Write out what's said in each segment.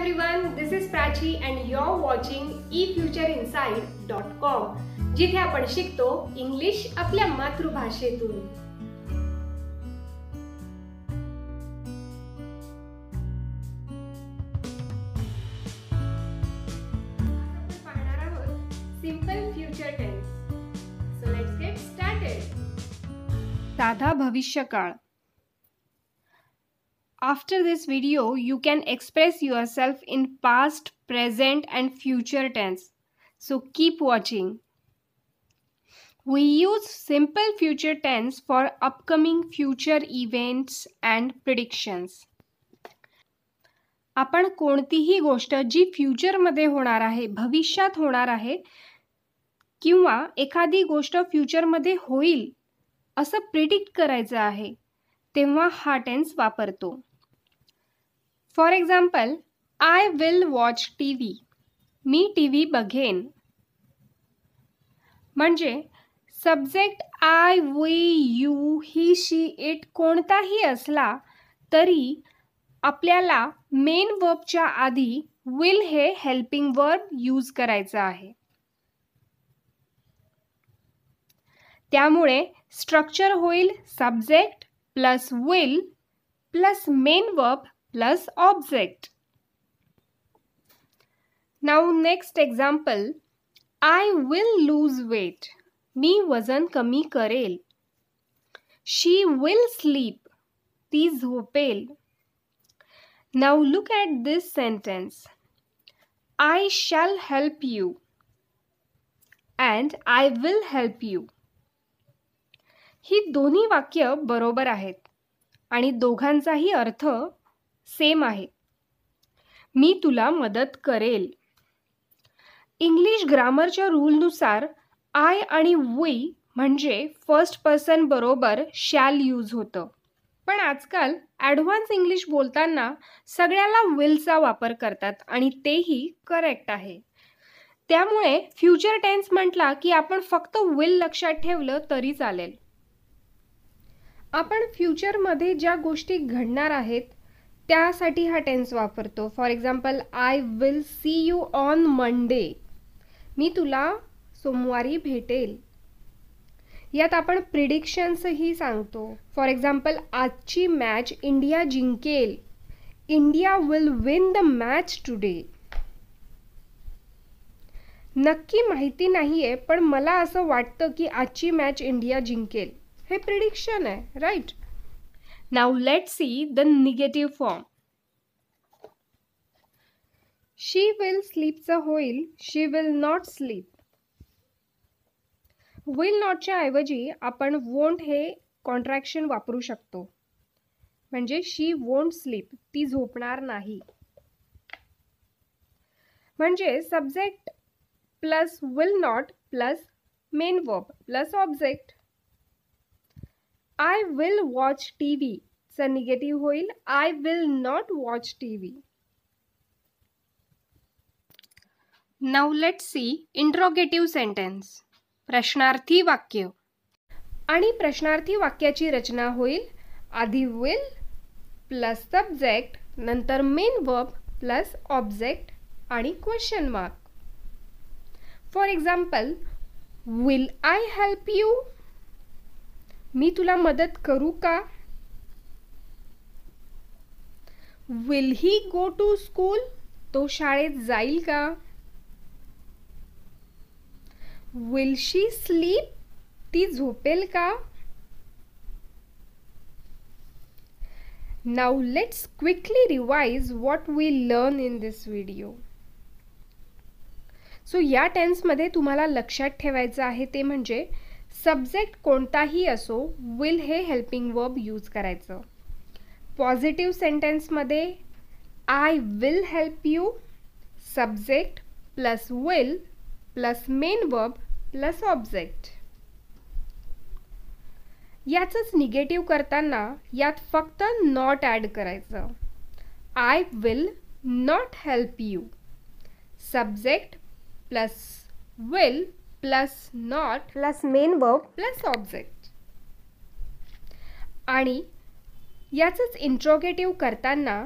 everyone, this is Prachi and you're watching efutureinside.com, जिथे आपण शिकतो इंग्लिश आपल्या मातृभाषेतून. पाहणार आहोत simple future tense. So let's get started. साधा भविष्यकाळ. After this video, you can express yourself in past, present and future tense. So keep watching. We use simple future tense for upcoming future events and predictions. आपण कोणतीही गोष्ट जी फ्युचरमध्ये होणार आहे, भविष्यात होणार आहे किंवा एखादी गोष्ट फ्युचरमध्ये होईल असं प्रिडिक्ट करायचं आहे, तेव्हा हा टेन्स वापरतो. For example, I will watch TV. मी TV बघेन. म्हणजे subject I, we, you, he, she, it कोणताही असला तरी आपल्याला मेन वर्बच्या आधी विल हे हेल्पिंग वर्ब यूज करायचं आहे. त्यामुळे स्ट्रक्चर होईल subject plus will plus main verb plus object. Now next example, I will lose weight. मी वजन कमी करेल. She will sleep. ती झोपेल. Now look at this sentence. I shall help you and I will help you. ही दोन्ही वाक्य बरोबर आहेत आणि दोघांचाही अर्थ सेम आहे. मी तुला मदत करेल. इंग्लिश ग्रामरच्या रूलनुसार आय आणि वी म्हणजे फर्स्ट पर्सन बरोबर शॅल यूज होतं. पण आजकाल ॲडव्हान्स इंग्लिश बोलताना सगळ्याला विलचा वापर करतात आणि तेही करेक्ट आहे. त्यामुळे फ्युचर टेन्स म्हटला की आपण फक्त विल लक्षात ठेवलं तरी चालेल. आपण फ्युचरमध्ये ज्या गोष्टी घडणार आहेत त्यासाठी हा टेन्स वापरतो. For example, I will see you on Monday. मी तुला सोमवारी भेटेल. यात आपण प्रिडिक्शन्सही सांगतो. फॉर एक्झाम्पल, आजची मॅच इंडिया जिंकेल. India will win the match today. नक्की माहिती नाहीये पण मला असं वाटतं की आजची मॅच इंडिया जिंकेल. हे प्रिडिक्शन आहे, right? Now let's see the negative form. She will sleep चा होईल she will not sleep. will not च्या ऐवजी आपण won't हे कॉन्ट्रॅक्शन वापरू शकतो. म्हणजे she won't sleep. ती झोपणार नाही. म्हणजे subject plus will not plus main verb plus object. I will watch TV चा निगेटिव्ह होईल I will not watch TV. Now let's see interrogative sentence. प्रश्नार्थी वाक्य. आणि प्रश्नार्थी वाक्याची रचना होईल आधी will प्लस सब्जेक्ट नंतर मेन वर्ब प्लस ऑब्जेक्ट आणि question mark. For example, will I help you. मी तुला मदत करू का? Will he go to school. तो शाळेत जाईल का? Will she sleep. ती झोपेल का? Now let's quickly revise what we learn in this video. So या टेन्समध्ये तुम्हाला लक्षात ठेवायचं आहे ते म्हणजे सब्जेक्ट कोणताही असो विल हे हेल्पिंग वर्ब यूज करायचं. पॉझिटिव्ह सेंटेन्समध्ये I will help you subject plus will plus main verb plus object. याचंच निगेटिव्ह करताना यात फक्त नॉट ॲड करायचं. I will not help you subject plus will plus not plus main verb plus object. आणि याचंच interrogative करताना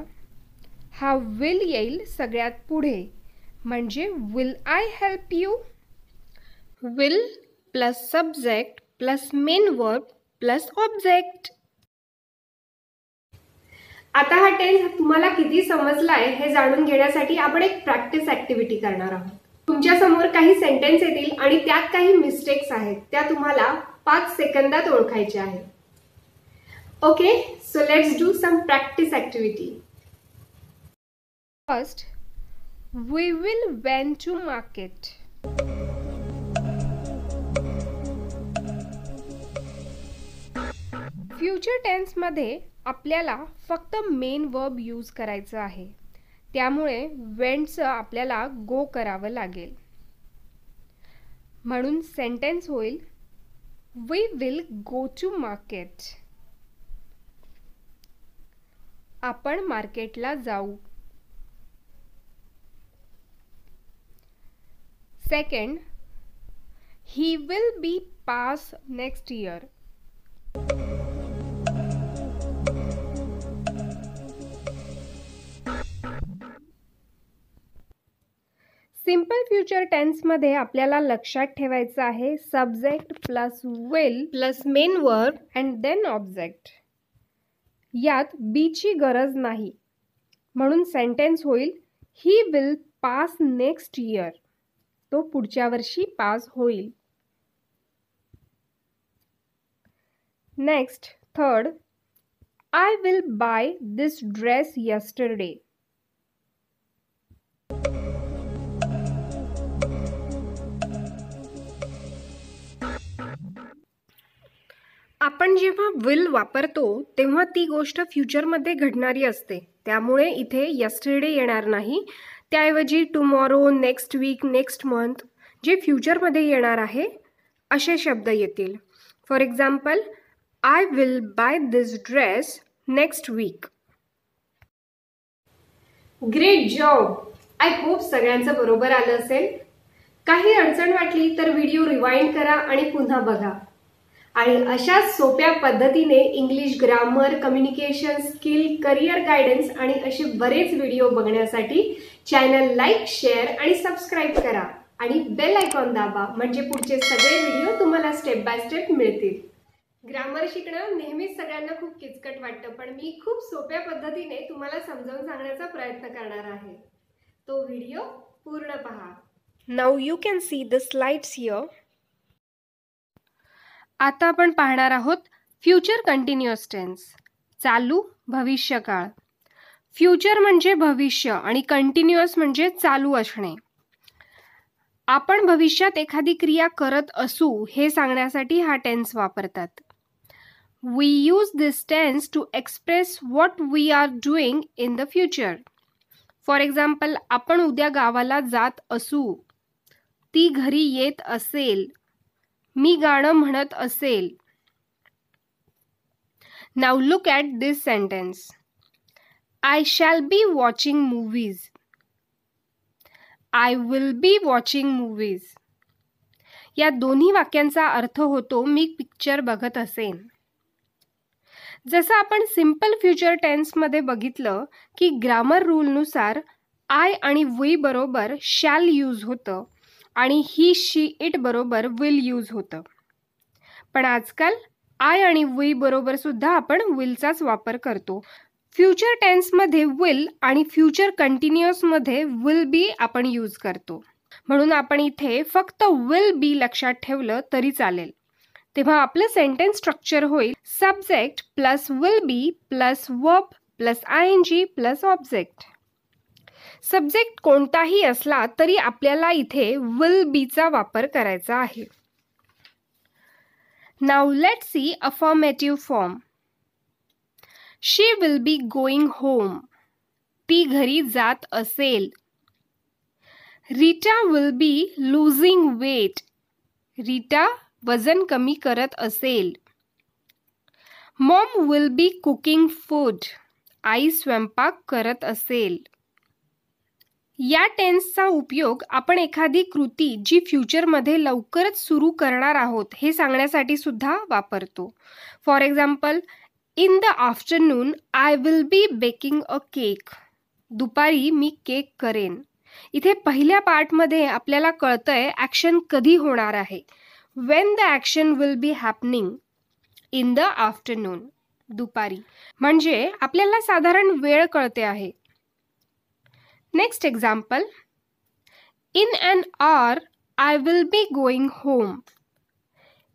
हा will येईल सगळ्यात पुढे, म्हणजे will I help you. Will plus subject plus main verb plus object. आता हा टेन्स तुम्हाला किती समजलाय हे जाणून घेण्यासाठी आपण एक प्रॅक्टिस ऍक्टिव्हिटी करणार आहोत. तुमच्या समोर काही सेंटेन्स येतील आणि त्यात काही मिस्टेक्स आहेत, त्या तुम्हाला 5 सेकंदात ओळखायच्या आहेत. Okay, so let's do some practice activity. First, we will went to market. Future tense मध्ये आपल्याला फक्त मेन वर्ब यूज करायचं आहे, त्यामुळे वेंटचं आपल्याला गो करावं लागेल. म्हणून सेंटेन्स होईल we will go to market. आपण मार्केटला जाऊ. Second, he will be pass next year. Simple future tense मध्ये आपल्याला लक्षात ठेवायचं आहे subject plus will plus main verb and then object. यात बीची गरज नाही, म्हणून सेंटेन्स होईल he will pass next year. तो पुढच्या वर्षी पास होईल. Next, third, I will buy this dress yesterday. आपण जेव्हा विल वापरतो तेव्हा ती गोष्ट फ्युचरमध्ये घडणारी असते, त्यामुळे इथे यस्टरडे येणार नाही. त्याऐवजी tomorrow, next week, next month जे फ्युचरमध्ये येणार आहे असे शब्द येतील. For example, I will buy this dress next week. Great job. I hope सगळ्यांचं बरोबर आलं असेल. काही अडचण वाटली तर व्हिडिओ रिवाइंड करा आणि पुन्हा बघा. आणि अशा सोप्या पद्धतीने English grammar, communication skill, career guidance आणि असे बरेच व्हिडिओ बघण्यासाठी चॅनल लाईक, शेअर आणि सबस्क्राईब करा आणि बेल आयकॉन दाबा, म्हणजे पुढचे सगळे व्हिडिओ तुम्हाला स्टेप बाय स्टेप मिळतील. ग्रामर शिकणं नेहमीच सगळ्यांना खूप किचकट वाटतं, पण मी खूप सोप्या पद्धतीने तुम्हाला समजावून सांगण्याचा प्रयत्न करणार आहे. तो व्हिडिओ पूर्ण पहा. Now you can see the slides here. आता आपण पाहणार आहोत फ्युचर कंटिन्युअस टेन्स, चालू भविष्यकाळ. फ्युचर म्हणजे भविष्य आणि कंटिन्युअस म्हणजे चालू असणे. आपण भविष्यात एखादी क्रिया करत असू हे सांगण्यासाठी हा टेन्स वापरतात. We use this tense to express what we are doing in the future. For example, आपण उद्या गावाला जात असू, ती घरी येत असेल, मी गाणं म्हणत असेल. Now look at this sentence. I shall be watching movies. I will be watching movies. या दोन्ही वाक्यांचा अर्थ होतो मी पिक्चर बघत असेन. जसं आपण सिंपल फ्युचर टेन्समध्ये बघितलं की ग्रामर रूलनुसार आय आणि वी बरोबर शॅल यूज होतं आणि ही, शी, इट बरोबर विल यूज होतं. पण आजकाल आय आणि वी बरोबर सुद्धा आपण विलचाच वापर करतो. फ्युचर टेन्समध्ये विल आणि फ्युचर कंटिन्युअसमध्ये विल बी आपण यूज करतो. म्हणून आपण इथे फक्त विल बी लक्षात ठेवलं तरी चालेल. तेव्हा आपलं सेंटेन्स स्ट्रक्चर होईल subject plus will be plus verb plus आयएनजी plus object. Subject कोणताही असला तरी आपल्याला इथे विल बीचा वापर करायचा आहे. Now let's see affirmative form. She will be going home. ती घरी जात असेल. Rita will be losing weight. Rita वजन कमी करत असेल. Mom will be cooking food. आई स्वयंपाक करत असेल. या टेन्सचा उपयोग आपण एखादी कृती जी फ्युचरमध्ये लवकरच सुरू करणार आहोत हे सांगण्यासाठी सुद्धा वापरतो. For example, in the afternoon I will B baking a cake. दुपारी मी केक करेन. इथे पहिल्या पार्टमध्ये आपल्याला कळतंय ॲक्शन कधी होणार आहे. When the action will be happening in the afternoon, दुपारी. म्हणजे आपल्याला साधारण वेळ कळते आहे. Next example, in an hour I will be going home.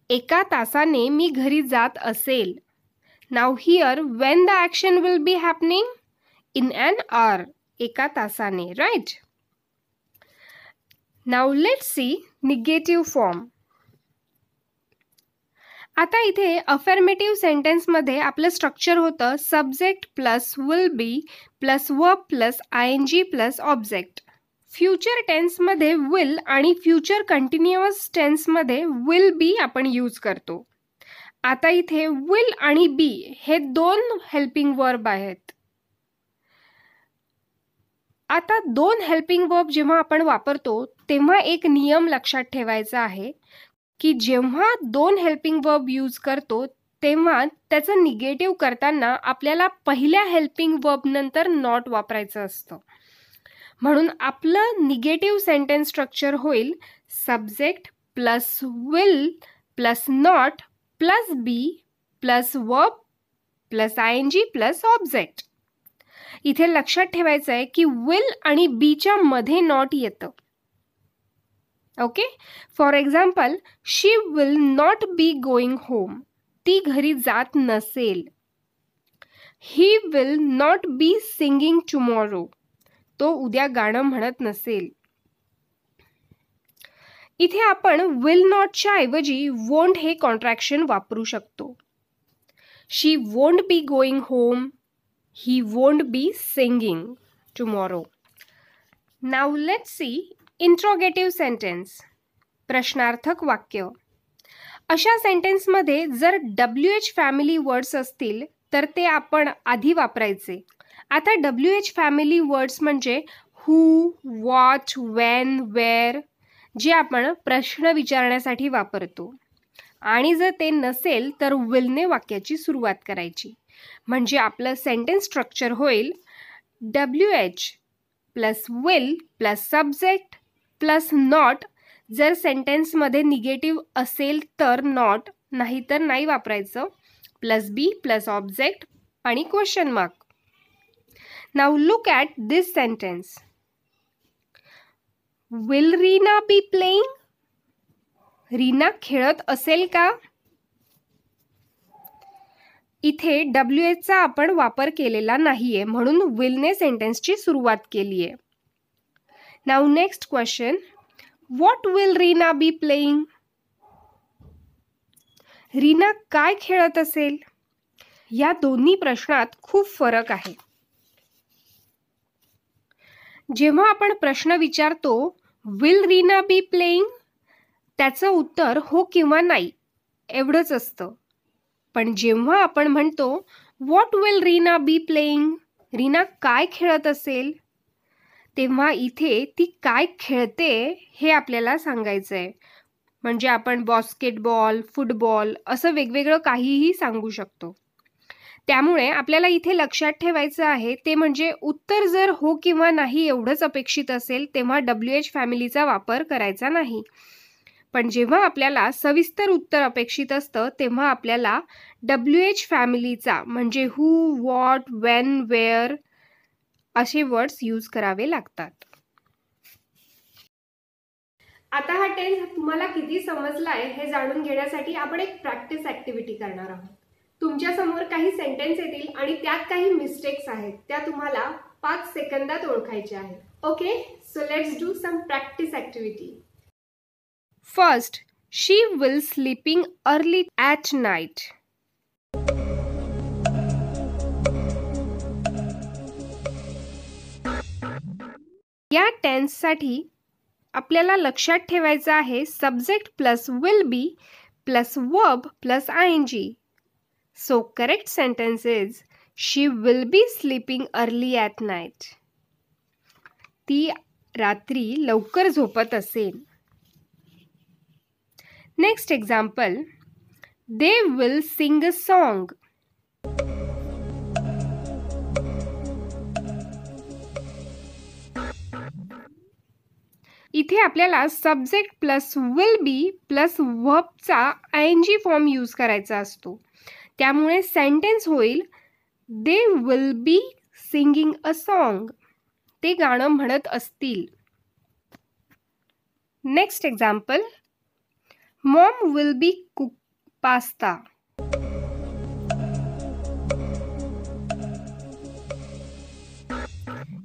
1 तासाने मी घरी जात असेल. Now here when the action will be happening in an hour, 1 तासाने, right. Now let's see negative form. आता इथे अफर्मेटिव्ह सेंटेन्समध्ये आपलं स्ट्रक्चर होतं subject plus will be plus verb plus ING plus object. Future टेन्समध्ये will आणि future continuous टेन्समध्ये will be आपण use करतो. आता इथे विल आणि बी हे 2 हेल्पिंग वर्ब आहेत. आता 2 हेल्पिंग वर्ब जेव्हा आपण वापरतो तेव्हा एक नियम लक्षात ठेवायचा आहे की जेव्हा 2 हेल्पिंग वर्ब यूज करतो तेव्हा त्याचं निगेटिव्ह करताना आपल्याला पहिल्या हेल्पिंग वर्ब नंतर नॉट वापरायचं असतं. म्हणून आपलं निगेटिव्ह सेंटेन्स स्ट्रक्चर होईल subject plus will plus not plus be plus verb plus ING plus object. इथे लक्षात ठेवायचं आहे की विल आणि बीच्या मध्ये नॉट येतं. Okay, for example, she will not be going home. ती घरी जात नसेल. ही will not be singing tomorrow. तो उद्या गाणं म्हणत नसेल. इथे आपण विल नॉटच्या ऐवजी वोंट हे कॉन्ट्रॅक्शन वापरू शकतो. She won't be going home. He won't be singing tomorrow. Now let's see interrogative sentence, प्रश्नार्थक वाक्य. अशा सेंटेन्समध्ये जर WH फॅमिली वर्ड्स असतील तर ते आपण आधी वापरायचे. आता WH फॅमिली वर्ड्स म्हणजे हू, व्हॉट, वेन, वेअर, जे आपण प्रश्न विचारण्यासाठी वापरतो. आणि जर ते नसेल तर विलने वाक्याची सुरुवात करायची. म्हणजे आपलं सेंटेन्स स्ट्रक्चर होईल WH plus will plus subject plus not. जर सेंटेन्समध्ये निगेटिव्ह असेल तर नॉट, नाही तर नाही वापरायचं, प्लस बी प्लस ऑब्जेक्ट आणि question mark. Now look at this sentence. Will Reena be playing. Reena खेळत असेल का? इथे WHचा आपण वापर केलेला नाहीये म्हणून विलने सेंटेन्सची सुरुवात केली आहे. Now next question, what will Reena be playing. Reena काय खेळत असेल? या दोन्ही प्रश्नात खूप फरक आहे. जेव्हा आपण प्रश्न विचारतो विल रीना बी प्लेइंग, त्याचं उत्तर हो किंवा नाही एवढंच असतं. पण जेव्हा आपण म्हणतो what will Reena be playing, Reena काय खेळत असेल, तेव्हा इथे ती काय खेळते हे आपल्याला सांगायचं आहे. म्हणजे आपण बास्केटबॉल, फुटबॉल असं वेगवेगळं काहीही सांगू शकतो. त्यामुळे आपल्याला इथे लक्षात ठेवायचं आहे ते म्हणजे उत्तर जर हो किंवा नाही एवढंच अपेक्षित असेल तेव्हा WH फॅमिलीचा वापर करायचा नाही. पण जेव्हा आपल्याला सविस्तर उत्तर अपेक्षित असतं तेव्हा आपल्याला WH फॅमिलीचा म्हणजे हू, व्हॉट, वेन, वेअर असे वर्ड्स यूज करावे लागतात. आता हा टेन्स तुम्हाला किती समजलाय हे जाणून घेण्यासाठी आपण एक प्रॅक्टिस ॲक्टिव्हिटी करणार आहोत. तुमच्या समोर काही सेंटेन्स येतील आणि त्यात काही मिस्टेक्स आहेत, त्या तुम्हाला 5 सेकंदात ओळखायच्या आहेत. Okay, so let's do some practice activity. First, she will sleeping early at night. या टेन्ससाठी आपल्याला लक्षात ठेवायचं आहे subject plus will be plus verb plus ING. So correct sentence is she will be sleeping early at night. ती रात्री लवकर झोपत असेल. Next example, they will sing a song. इथे आपल्याला subject plus will be plus व्हर्बचा ING form use करायचा असतो. त्यामुळे सेंटेन्स होईल they will be singing a song. ते गाणं म्हणत असतील. Next example, Maugham will B cook pasta.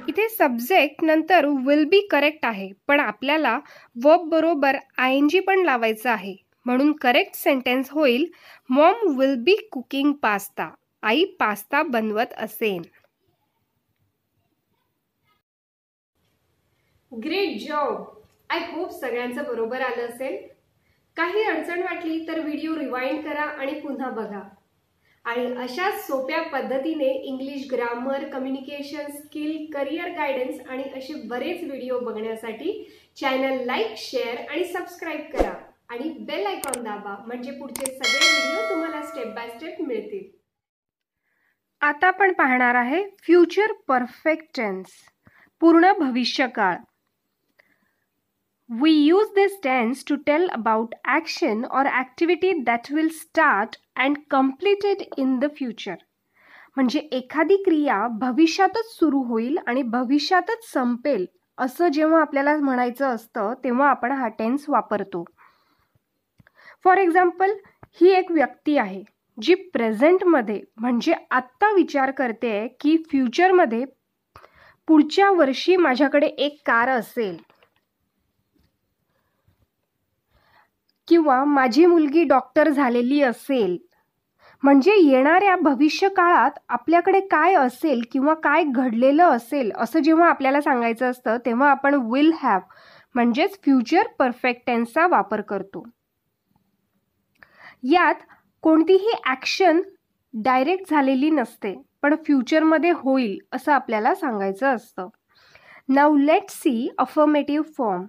इथे सब्जेक्ट नंतर विल बी करेक्ट आहे, पण आपल्याला वर्ब बरोबर ING पण लावायचं आहे. म्हणून करेक्ट सेंटेन्स होईल Maugham will be cooking pasta. I pasta बनवत असेल. Great job. आय होप सगळ्यांचं बरोबर आलं असेल. काही अडचण वाटली तर व्हिडिओ रिवाइंड करा आणि पुन्हा बघा. आणि अशाच सोप्या पद्धतीने English grammar, communication skill, career guidance आणि असे बरेच व्हिडिओ बघण्यासाठी चॅनल लाईक, शेअर आणि सबस्क्राईब करा आणि बेल आयकॉन दाबा, म्हणजे पुढचे सगळे व्हिडिओ तुम्हाला स्टेप बाय स्टेप मिळतील. आता आपण पाहणार आहे फ्युचर परफेक्ट टेन्स, पूर्ण भविष्यकाळ. We use this tense to tell about action or activity that will start and completed in the future. म्हणजे एखादी क्रिया भविष्यातच सुरू होईल आणि भविष्यातच संपेल असं जेव्हा आपल्याला म्हणायचं असतं तेव्हा आपण हा टेन्स वापरतो. फॉर एक्झाम्पल, ही एक व्यक्ती आहे जी प्रेझेंटमध्ये म्हणजे आत्ता विचार करते की फ्युचरमध्ये पुढच्या वर्षी माझ्याकडे एक कार असेल, किंवा माझी मुलगी डॉक्टर झालेली असेल. म्हणजे येणाऱ्या भविष्य काळात आपल्याकडे काय असेल किंवा काय घडलेलं असेल असं जेव्हा आपल्याला सांगायचं असतं तेव्हा आपण विल हॅव म्हणजेच फ्युचर परफेक्ट टेन्सचा वापर करतो. यात कोणतीही ॲक्शन डायरेक्ट झालेली नसते, पण फ्युचरमध्ये होईल असं आपल्याला सांगायचं असतं. Now let's see affirmative form.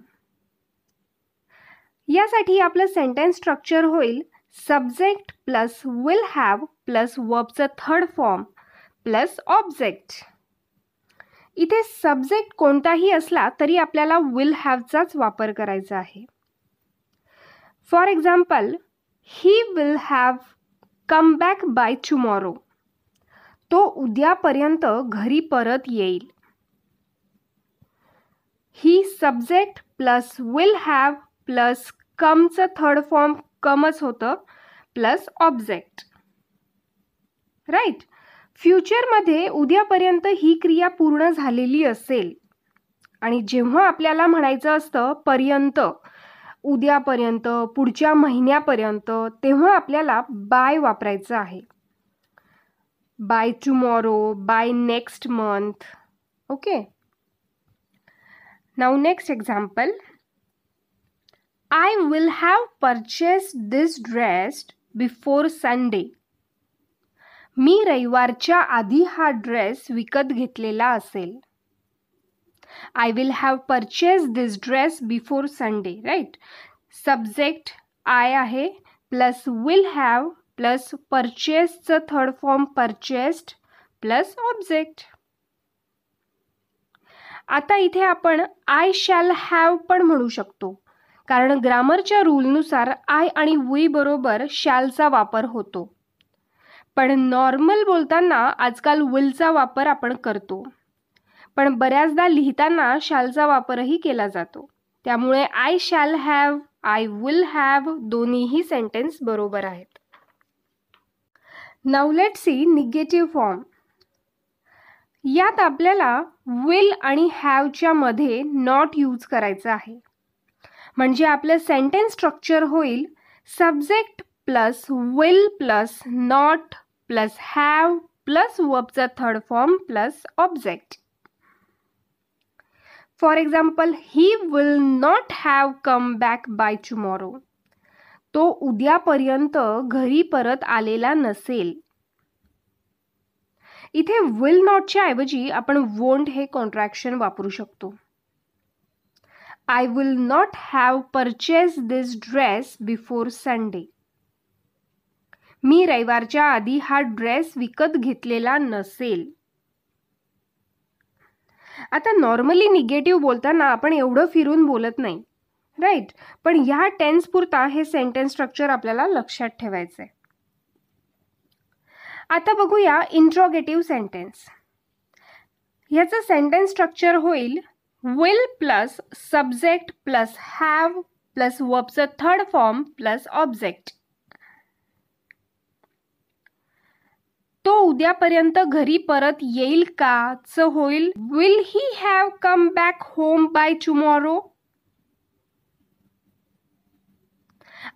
यासाठी आपलं सेंटेन्स स्ट्रक्चर होईल subject plus will have plus वर्बचं थर्ड फॉर्म प्लस ऑब्जेक्ट. इथे सब्जेक्ट कोणताही असला तरी आपल्याला विल हॅवचाच वापर करायचा आहे. For example, he will have come back by tomorrow. तो उद्यापर्यंत घरी परत येईल. He subject plus will have plus कमचं थर्ड फॉर्म कमच होतं प्लस ऑब्जेक्ट. राईट. फ्युचरमध्ये उद्यापर्यंत ही क्रिया पूर्ण झालेली असेल आणि जेव्हा आपल्याला म्हणायचं असतं पर्यंत, उद्यापर्यंत, पुढच्या महिन्यापर्यंत, तेव्हा आपल्याला बाय वापरायचं आहे. By tomorrow, by next month. Okay. Now next example, I will have purchased this dress before Sunday. मी रविवारच्या आधी हा ड्रेस विकत घेतलेला असेल. I will have purchased this dress before Sunday. Right? Subject I आहे प्लस will have प्लस purchaseचं third form purchased plus object. आता इथे आपण I shall have पण म्हणू शकतो, कारण ग्रामरच्या रूलनुसार आय आणि वी बरोबर शॅलचा वापर होतो. पण नॉर्मल बोलताना आजकाल विलचा वापर आपण करतो, पण बऱ्याचदा लिहिताना शॅलचा वापरही केला जातो. त्यामुळे I shall have, I will have दोन्हीही सेंटेन्स बरोबर आहेत. Now let's see negative form. यात आपल्याला विल आणि हॅवच्या मध्ये नॉट यूज करायचं आहे. म्हणजे आपलं सेंटेन्स स्ट्रक्चर होईल subject plus will plus not plus have plus वर्बचा third form plus object. For example, he will not have come back by tomorrow. तो उद्यापर्यंत घरी परत आलेला नसेल. इथे विल नॉटच्या ऐवजी आपण वोंट हे कॉन्ट्रॅक्शन वापरू शकतो. I will not have purchased this dress before Sunday. मी रविवारच्या आधी हा ड्रेस विकत घेतलेला नसेल. आता नॉर्मली निगेटिव्ह बोलताना आपण एवढं फिरून बोलत नाही, राईट? पण ह्या टेन्स पुरता हे सेंटेन्स स्ट्रक्चर आपल्याला लक्षात ठेवायचं आहे. आता बघूया इंट्रोगेटिव्ह सेंटेन्स. ह्याचं सेंटेन्स स्ट्रक्चर होईल will plus subject plus have plus वर्बचं थर्ड फॉर्म प्लस ऑब्जेक्ट. तो उद्यापर्यंत घरी परत येईल का च होईल will he have come back home by tomorrow.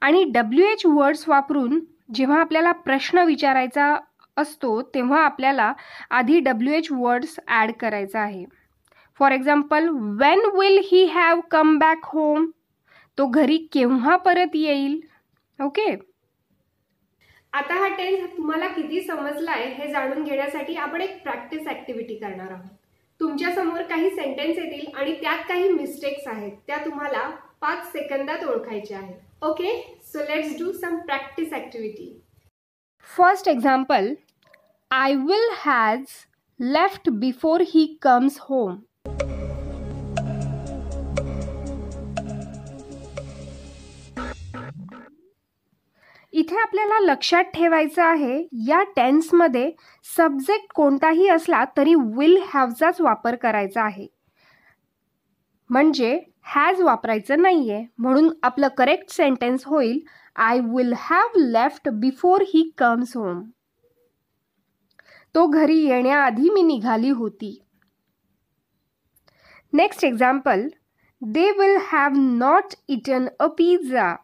आणि WH वर्ड्स वापरून जेव्हा आपल्याला प्रश्न विचारायचा असतो तेव्हा आपल्याला आधी WH वर्ड्स ॲड करायचा आहे. For example, Wien will he have come back home, तो घरी केव्हा परत येईल. ओके. आता हा टेन्स तुम्हाला किती समजलाय हे जाणून घेण्यासाठी आपण एक प्रॅक्टिस ॲक्टिव्हिटी करणार आहोत. तुमच्या समोर काही सेंटेन्स येतील आणि त्यात काही मिस्टेक्स आहेत, त्या तुम्हाला 5 सेकंदात ओळखायच्या आहेत. Okay, so let's do some practice activity. First example, I will has left before he comes home. इथे आपल्याला लक्षात ठेवायचं आहे या टेन्समध्ये सब्जेक्ट कोणताही असला तरी विल हॅवचाच वापर करायचा आहे, म्हणजे हॅज वापरायचं नाहीये. म्हणून आपलं करेक्ट सेंटेन्स होईल I will have left before he comes home. तो घरी येण्याआधी मी निघाली होती. Next example, they will have not eaten a pizza.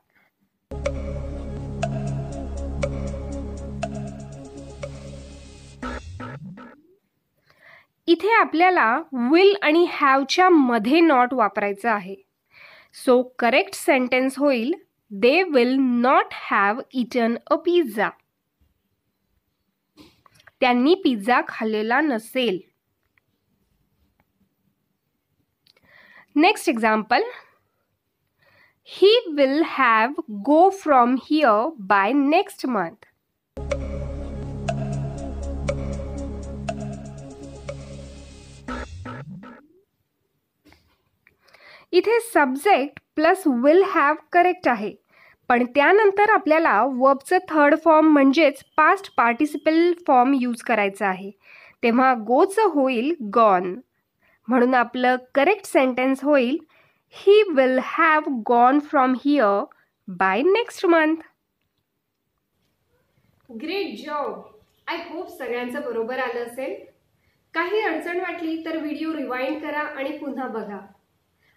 इथे आपल्याला विल आणि हॅवच्या मध्ये नॉट वापरायचं आहे. सो करेक्ट सेंटेन्स होईल they will not have eaten a pizza. त्यांनी पिझ्झा खाल्लेला नसेल. Next example, he will have go from here by next month. इथे subject plus will have correct आहे, पण त्यानंतर आपल्याला वर्बचं थर्ड फॉर्म म्हणजेच पास्ट पार्टिसिपल फॉर्म यूज करायचा आहे. तेव्हा गोचं होईल गॉन. म्हणून आपलं करेक्ट सेंटेन्स होईल he will have gone from here by next month. Great job. I hope सगळ्यांचं बरोबर आलं असेल. काही अडचण वाटली तर व्हिडिओ रिवाइंड करा आणि पुन्हा बघा.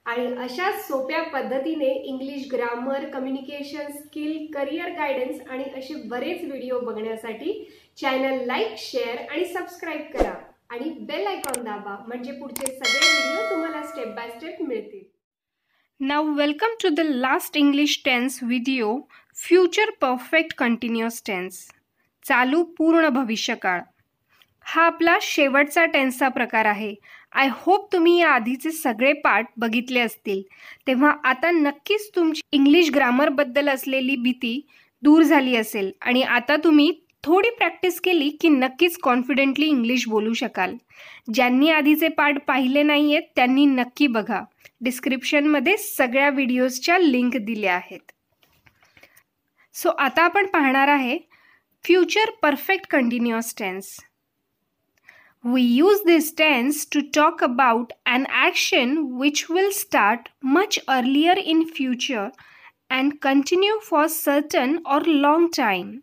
आणि अशा सोप्या पद्धतीने English grammar, communication skill, career guidance आणि असे बरेच व्हिडिओ बघण्यासाठी चॅनल लाईक, शेअर आणि सबस्क्राईब करा आणि बेल आयकॉन दाबा, म्हणजे पुढचे सगळे व्हिडिओ तुम्हाला स्टेप बाय स्टेप मिळतील. Now welcome to the last English tense video, future perfect continuous tense, चालू पूर्ण भविष्यकाळ. हा आपला शेवटचा टेन्सचा प्रकार आहे. आय होप तुम्ही या आधीचे सगळे पार्ट बघितले असतील. तेव्हा आता नक्कीच तुमची इंग्लिश ग्रामरबद्दल असलेली भीती दूर झाली असेल आणि आता तुम्ही थोडी प्रॅक्टिस केली की नक्कीच कॉन्फिडेंटली इंग्लिश बोलू शकाल. ज्यांनी आधीचे पार्ट पाहिले नाही आहेत त्यांनी नक्की बघा. डिस्क्रिप्शनमध्ये सगळ्या व्हिडिओजच्या लिंक दिल्या आहेत. सो आता आपण पाहणार आहे future perfect continuous tense. We use this tense to talk about an action which will start much earlier in future and continue for certain or long time.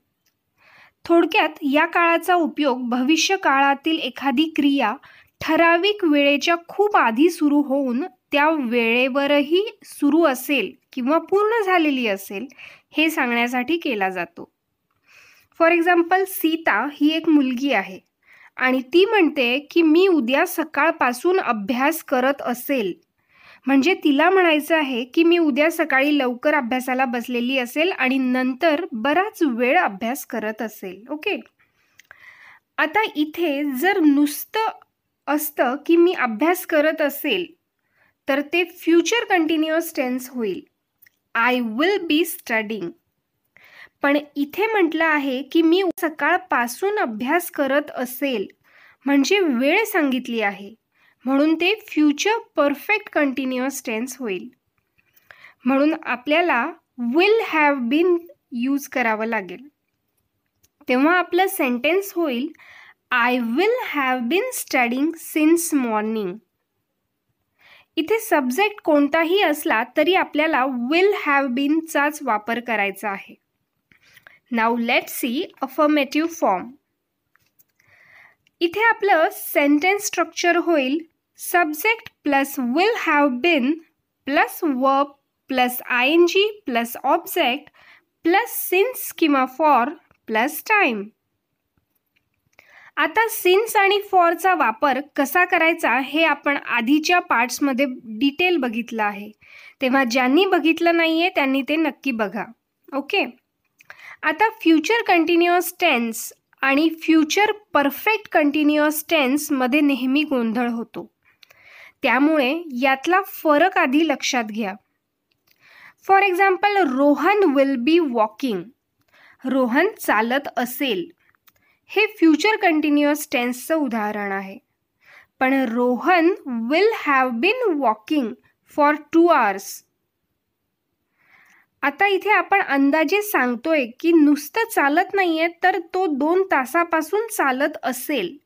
थोडक्यात या काळाचा उपयोग भविष्य काळातील एखादी क्रिया ठराविक वेळेच्या खूप आधी सुरू होऊन त्या वेळेवरही सुरू असेल किंवा पूर्ण झालेली असेल हे सांगण्यासाठी केला जातो. फॉर एक्झाम्पल, सीता ही एक मुलगी आहे आणि ती म्हणते की मी उद्या सकाळपासून अभ्यास करत असेल. म्हणजे तिला म्हणायचं आहे की मी उद्या सकाळी लवकर अभ्यासाला बसलेली असेल आणि नंतर बराच वेळ अभ्यास करत असेल. ओके. आता इथे जर नुसतं असतं की मी अभ्यास करत असेल तर ते फ्युचर कंटिन्युअस टेन्स होईल, आय विल बी स्टडिंग. पण इथे म्हटलं आहे की मी सकाळपासून अभ्यास करत असेल, म्हणजे वेळ सांगितली आहे. म्हणून ते फ्युचर परफेक्ट कंटिन्युअस टेन्स होईल. म्हणून आपल्याला विल हॅव बीन यूज करावं लागेल. तेव्हा आपलं सेंटेन्स होईल I will have been studying since morning. इथे सब्जेक्ट कोणताही असला तरी आपल्याला विल हॅव बीनचाच वापर करायचा आहे. Now let's see affirmative form. इथे आपलं सेंटेन्स स्ट्रक्चर होईल subject plus will have been plus verb plus ING plus object plus since किंवा फॉर प्लस टाईम. आता सिन्स आणि फॉरचा वापर कसा करायचा हे आपण आधीच्या पार्ट्समध्ये डिटेल बघितलं आहे. तेव्हा ज्यांनी बघितलं नाही आहे त्यांनी ते नक्की बघा. ओके. आता फ्युचर कंटिन्युअस टेन्स आणि फ्युचर परफेक्ट कंटिन्युअस टेन्समध्ये नेहमी गोंधळ होतो. त्यामुळे यातला फरक आधी लक्षात घ्या. For example Rohan will be walking. Rohan चालत असेल हे फ्युचर कंटिन्युअस टेन्सचं उदाहरण आहे. पण Rohan will have been walking for 2 hours. आता इथे आपण अंदाजे सांगतोय की नुसतं चालत नाहीये तर तो 2 तासापासून चालत असेल.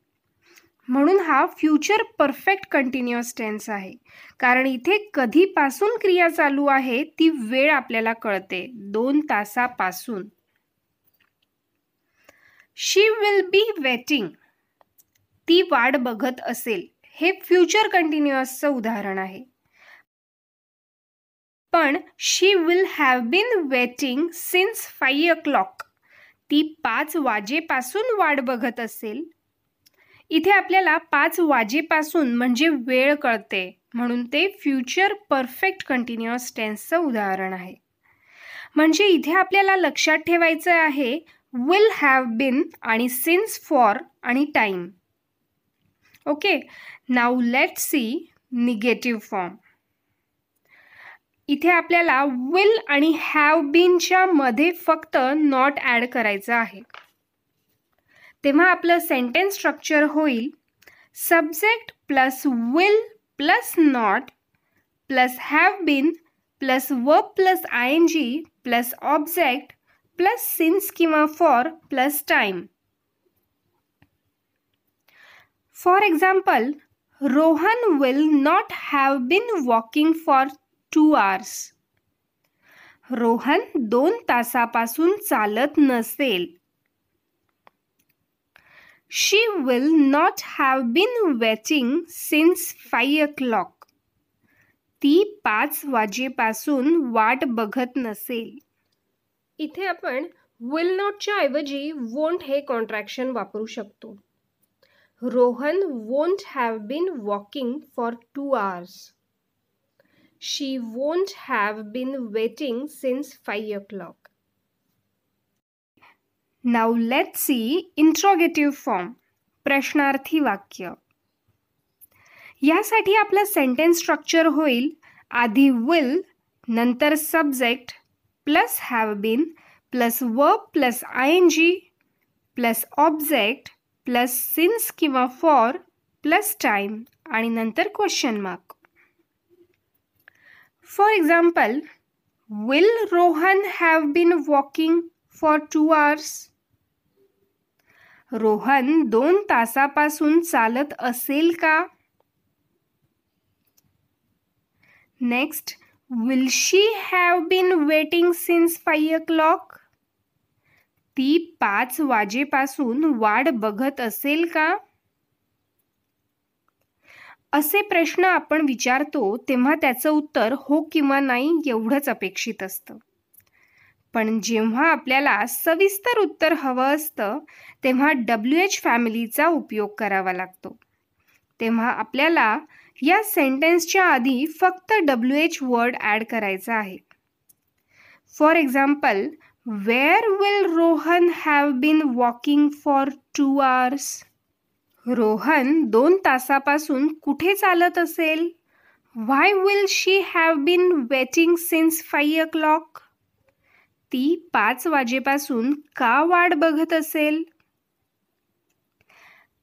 म्हणून हा फ्युचर परफेक्ट कंटिन्युअस टेन्स आहे. कारण इथे कधीपासून क्रिया चालू आहे ती वेळ आपल्याला कळते 2 तासापासून. शी विल बी वेटिंग. ती वाट बघत असेल हे फ्युचर कंटिन्युअसचं उदाहरण आहे. पण she will have been waiting since 5 o'clock. ती 5 वाजेपासून वाट बघत असेल. इथे आपल्याला 5 वाजेपासून म्हणजे वेळ कळते म्हणून ते फ्युचर परफेक्ट कंटिन्युअस टेन्सचं उदाहरण आहे. म्हणजे इथे आपल्याला लक्षात ठेवायचं आहे विल हॅव बीन आणि सिन्स फॉर आणि time. Okay. Now let's see negative form. इथे आपल्याला विल आणि हॅव बीनच्या मध्ये फक्त नॉट ॲड करायचं आहे. तेव्हा आपलं सेंटेन्स स्ट्रक्चर होईल subject plus will plus not plus have been plus verb plus ING plus object plus since किंवा for plus time. For example Rohan will not have been walking for 2 hours. Rohan 2 तासापासून चालत नसेल. She will not have been waiting since 5 o'clock. ती 5 वाजेपासून वाट बघत नसेल. इथे आपण विल नॉटच्या ऐवजी वोंट हे कॉन्ट्रॅक्शन वापरू शकतो. Rohan won't have been walking for 2 hours. She won't have been waiting since 5 o'clock. Now let's see interrogative form. प्रश्नार्थी वाक्य. यासाठी आपलं सेंटेन्स स्ट्रक्चर होईल आधी विल नंतर subject plus have been plus verb plus ING plus object plus since किंवा for plus time आणि नंतर question mark. For example, will Rohan have been walking for 2 hours? Rohan 2 तासापासून चालत असेल का? Next, will she have been waiting since 5 o'clock? ती 5 वाजेपासून वाट बघत असेल का? असे प्रश्न आपण विचारतो तेव्हा त्याचं उत्तर हो किंवा नाही एवढंच अपेक्षित असतं. पण जेव्हा आपल्याला सविस्तर उत्तर हवं असतं तेव्हा WH फॅमिलीचा उपयोग करावा लागतो. तेव्हा आपल्याला या सेंटेन्सच्या आधी फक्त WH वर्ड ॲड करायचा आहे. For example where will Rohan have been walking for 2 hours? Rohan 2 तासापासून कुठे चालत असेल? Why will she have been waiting since 5 o'clock? ती 5 वाजेपासून का वाट बघत असेल?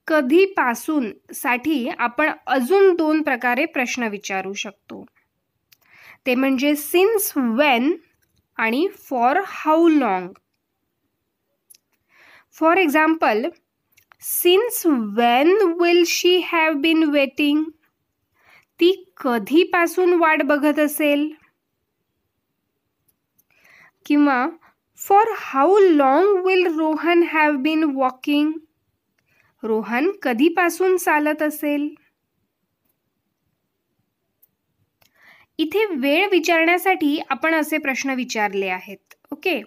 कधीपासून साठी आपण अजून 2 प्रकारे प्रश्न विचारू शकतो. ते म्हणजे सिन्स व्हेन आणि for how long. For example, since when will she have been waiting? ती कधीपासून वाट बघत असेल? किंवा for how long will Rohan have been walking? Rohan कधीपासून चालत असेल? इथे वेळ विचारण्यासाठी आपण असे प्रश्न विचारले आहेत. ओके,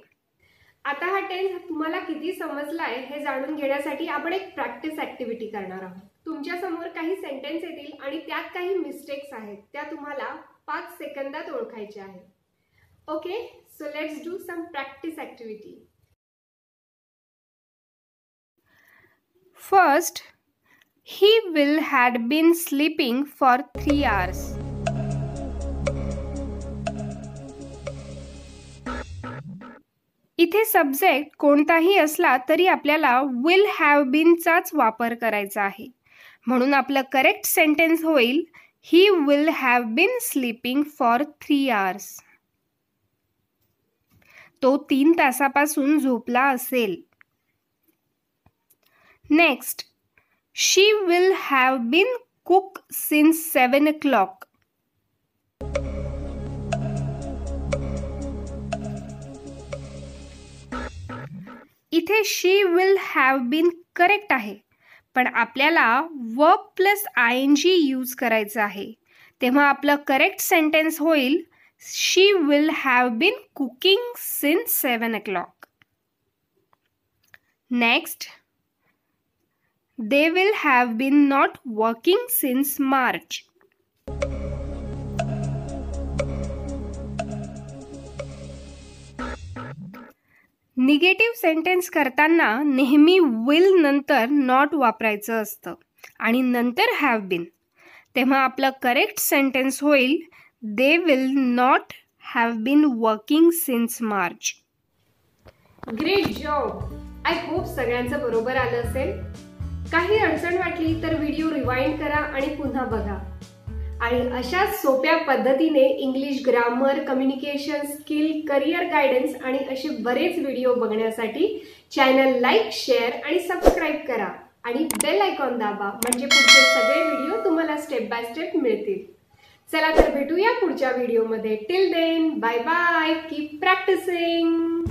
आता हा टेन्स तुम्हाला किती समजलाय हे जाणून घेण्यासाठी आपण एक प्रॅक्टिस ऍक्टिव्हिटी करणार आहोत. तुमच्या समोर काही सेंटेन्स येतील आणि त्यात काही मिस्टेक्स आहेत, त्या तुम्हाला 5 सेकंदात ओळखायच्या आहेत. Okay, so let's do some practice activity. First, he will had been sleeping for 3 hours. इथे सब्जेक्ट कोणताही असला तरी आपल्याला will have been चाच वापर करायचा आहे. म्हणून आपलं करेक्ट सेंटेन्स होईल he will have been sleeping for 3 hours. तो 3 तासापासून झोपला असेल. Next, she will have been cooked since 7 o'clock. इथे she will have been correct आहे, पण आपल्याला verb plus ing यूज करायचं आहे. तेव्हा आपलं करेक्ट सेंटेन्स होईल she will have been cooking since 7 o'clock. Next, they will have been not working since March. Negative sentence करताना नेहमी will नंतर not वापरायचं असतं आणि नंतर have been. तेव्हा आपलं करेक्ट सेंटेन्स होईल they will not have been working since March. Great job. I hope सगळ्यांचं बरोबर आलं असेल. काही अडचण वाटली तर व्हिडिओ रिवाइंड करा आणि पुन्हा बघा. आणि अशाच सोप्या पद्धतीने English grammar, communication skill, career guidance आणि असे बरेच व्हिडिओ बघण्यासाठी चॅनल लाईक, शेअर आणि सबस्क्राईब करा आणि बेल आयकॉन दाबा, म्हणजे पुढचे सगळे व्हिडिओ तुम्हाला स्टेप बाय स्टेप मिळतील. चला तर भेटूया पुढच्या व्हिडिओमध्ये. Till then, bye bye. Keep practising.